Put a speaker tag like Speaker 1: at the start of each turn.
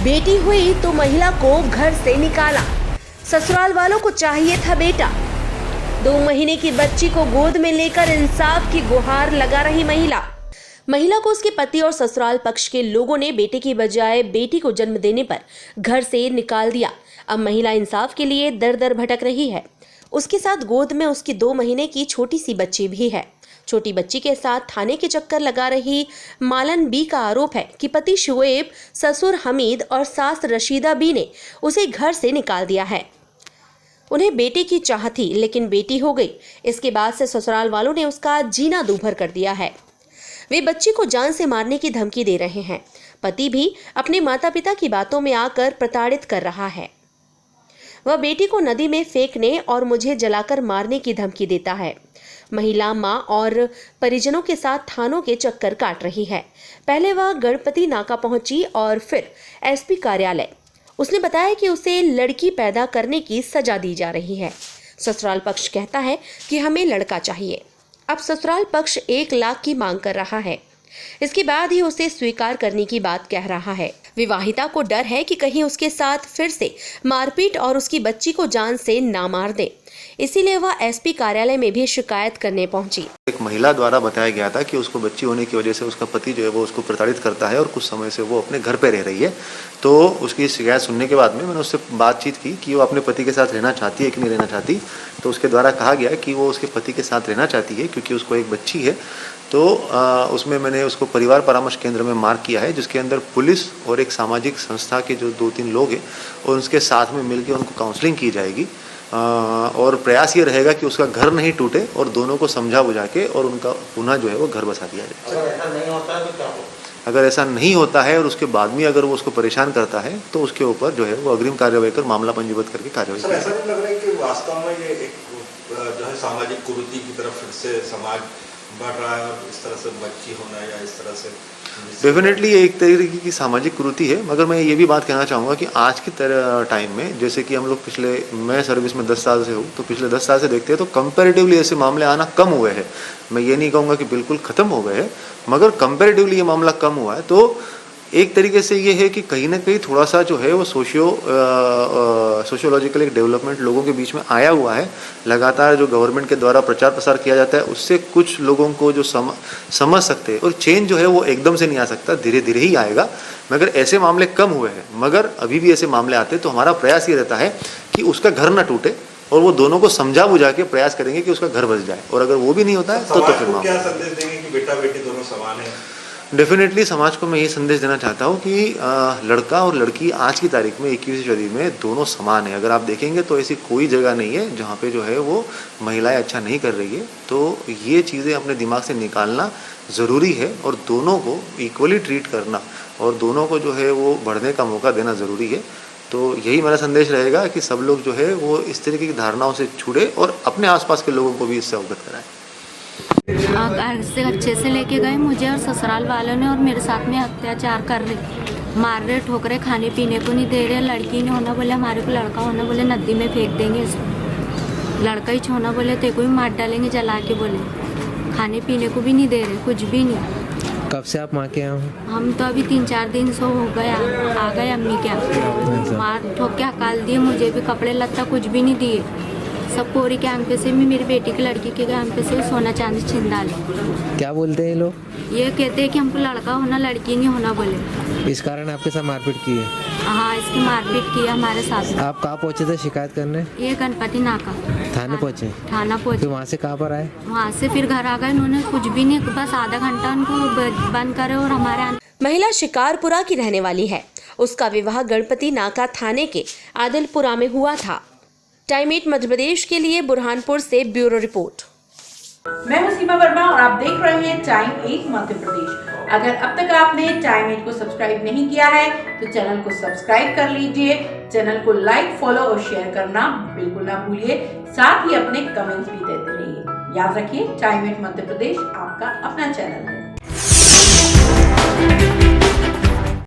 Speaker 1: बेटी हुई तो महिला को घर से निकाला, ससुराल वालों को चाहिए था बेटा। 2 महीने की बच्ची को गोद में लेकर इंसाफ की गुहार लगा रही महिला को उसके पति और ससुराल पक्ष के लोगों ने बेटे की बजाय बेटी को जन्म देने पर घर से निकाल दिया। अब महिला इंसाफ के लिए दर दर भटक रही है। उसके साथ गोद में उसकी 2 महीने की छोटी सी बच्ची भी है। छोटी बच्ची के साथ थाने के चक्कर लगा रही मालन बी का आरोप है कि पति शुएब, ससुर हमीद और सास रशीदा बी ने उसे घर से निकाल दिया है। उन्हें बेटे की चाह थी, लेकिन बेटी हो गई। इसके बाद से ससुराल वालों ने उसका जीना दूभर कर दिया है। वे बच्ची को जान से मारने की धमकी दे रहे हैं। पति भी अपने माता पिता की बातों में आकर प्रताड़ित कर रहा है। वह बेटी को नदी में फेंकने और मुझे जलाकर मारने की धमकी देता है। महिला मां और परिजनों के साथ थानों के चक्कर काट रही है। पहले वह गणपति नाका पहुंची और फिर एसपी कार्यालय। उसने बताया कि उसे लड़की पैदा करने की सजा दी जा रही है। ससुराल पक्ष कहता है कि हमें लड़का चाहिए। अब ससुराल पक्ष 1 लाख की मांग कर रहा है। इसके बाद ही उसे स्वीकार करने की बात कह रहा है। विवाहिता को डर है कि कहीं उसके साथ फिर से मारपीट और उसकी बच्ची को जान से ना मार दे, इसीलिए वह एसपी कार्यालय में भी शिकायत करने पहुंची।
Speaker 2: एक महिला द्वारा बताया गया था कि उसको बच्ची होने की वजह से उसका पति जो है वो उसको प्रताड़ित करता है और कुछ समय से वो अपने घर पे रह रही है। तो उसकी शिकायत सुनने के बाद में मैंने उससे बातचीत की कि वो अपने पति के साथ रहना चाहती है कि नहीं रहना चाहती। तो उसके द्वारा कहा गया कि वो उसके पति के साथ रहना चाहती है क्योंकि उसको एक बच्ची है। तो उसमें मैंने उसको परिवार परामर्श केंद्र में मार्क किया है, जिसके अंदर पुलिस और एक सामाजिक संस्था के जो 2-3 लोग हैं और उसके साथ में मिलकर उनको काउंसलिंग की जाएगी। और प्रयास ये रहेगा कि उसका घर नहीं टूटे और दोनों को समझा बुझा के और उनका पुनः जो है वो घर बसा दिया जाए। अगर ऐसा नहीं होता है और उसके बाद में अगर वो उसको परेशान करता है तो उसके ऊपर जो है वो अग्रिम कार्यवाही कर मामला पंजीबद्ध करके कार्यवाही करें।
Speaker 3: ऐसा नहीं लग रहा है कि वास्तव में ये एक जो है सामाजिक कुरीति की तरफ फिर से समाज बढ़ रहा है और इस तरह से बच्ची होना या इस तरह से
Speaker 2: डेफिनेटली ये एक तरीके की सामाजिक कुरीति है। मगर मैं ये भी बात कहना चाहूँगा कि आज के टाइम में जैसे कि हम लोग मैं सर्विस में 10 साल से हूँ, तो पिछले 10 साल से देखते हैं तो कंपैरेटिवली ऐसे मामले आना कम हुए हैं। मैं ये नहीं कहूँगा कि बिल्कुल ख़त्म हो गए हैं, मगर कंपैरेटिवली ये मामला कम हुआ है। तो एक तरीके से ये है कि कहीं ना कहीं थोड़ा सा जो है वो सोशियोलॉजिकल एक डेवलपमेंट लोगों के बीच में आया हुआ है। लगातार जो गवर्नमेंट के द्वारा प्रचार प्रसार किया जाता है उससे कुछ लोगों को जो समझ सकते हैं, और चेंज जो है वो एकदम से नहीं आ सकता, धीरे धीरे ही आएगा। मगर ऐसे मामले कम हुए हैं, मगर अभी भी ऐसे मामले आते हैं। तो हमारा प्रयास ये रहता है कि उसका घर ना टूटे और वो दोनों को समझा बुझा के प्रयास करेंगे कि उसका घर बस जाए। और अगर वो भी नहीं होता है तो फिर
Speaker 3: क्या संदेश देंगे कि बेटा बेटी दोनों समान है?
Speaker 2: डेफिनेटली समाज को मैं ये संदेश देना चाहता हूँ कि लड़का और लड़की आज की तारीख में 21वीं सदी में दोनों समान है। अगर आप देखेंगे तो ऐसी कोई जगह नहीं है जहाँ पे जो है वो महिलाएं अच्छा नहीं कर रही है। तो ये चीज़ें अपने दिमाग से निकालना ज़रूरी है और दोनों को इक्वली ट्रीट करना और दोनों को जो है वो बढ़ने का मौका देना ज़रूरी है। तो यही मेरा संदेश रहेगा कि सब लोग जो है वो इस तरीके की धारणाओं से छुड़े और अपने आसपास के लोगों को भी इससे अवगत कराएं।
Speaker 4: घर से अच्छे से लेके गए मुझे और ससुराल वालों ने, और मेरे साथ में अत्याचार कर रहे, मार रहे, ठोकरे, खाने पीने को नहीं दे रहे। लड़की नहीं होना बोले, हमारे को लड़का होना बोले नदी में फेंक देंगे इसको। लड़का ही छोना बोले तेको भी मार डालेंगे जला के बोले। खाने पीने को भी नहीं दे रहे, कुछ भी नहीं।
Speaker 5: कब से आप माँ के यहाँ हो?
Speaker 4: हम तो अभी 3-4 दिन से हो गया, आ गए अम्मी क्या, मार ठोक के हकाल दिए। मुझे भी कपड़े लत्ता कुछ भी नहीं दिए। सब पोरी के आंख पे से भी, मेरी बेटी की लड़की के आंख पे से सोना चांदी छीन डाले।
Speaker 5: क्या बोलते हैं लोग?
Speaker 4: ये कहते हैं कि हमको लड़का होना लड़की नहीं होना बोले।
Speaker 5: इस कारण आपके साथ मारपीट की है?
Speaker 4: हाँ, इसकी मारपीट की हमारे साथ।
Speaker 5: आप कहाँ पहुँचे थे शिकायत करने?
Speaker 4: ये गणपति नाका
Speaker 5: थाने पहुँचे?
Speaker 4: थाना पहुँचे।
Speaker 5: फिर वहाँ से कहाँ पर आए?
Speaker 4: वहाँ से फिर घर आ गए। उन्होंने कुछ भी नहीं, बस आधा घंटा उनको बंद करे और हमारे।
Speaker 1: महिला शिकारपुरा की रहने वाली है। उसका विवाह गणपति नाका थाने के आदिलपुरा में हुआ था। टाइम 8 मध्य प्रदेश के लिए बुरहानपुर से ब्यूरो रिपोर्ट।
Speaker 6: मैं हूं सीमा वर्मा और आप देख रहे हैं टाइम 8 मध्य प्रदेश। अगर अब तक आपने टाइम 8 को सब्सक्राइब नहीं किया है तो चैनल को सब्सक्राइब कर लीजिए। चैनल को लाइक, फॉलो और शेयर करना बिल्कुल ना भूलिए। साथ ही अपने कमेंट्स भी देते रहिए। याद रखिए, टाइम 8 मध्य प्रदेश आपका अपना चैनल है।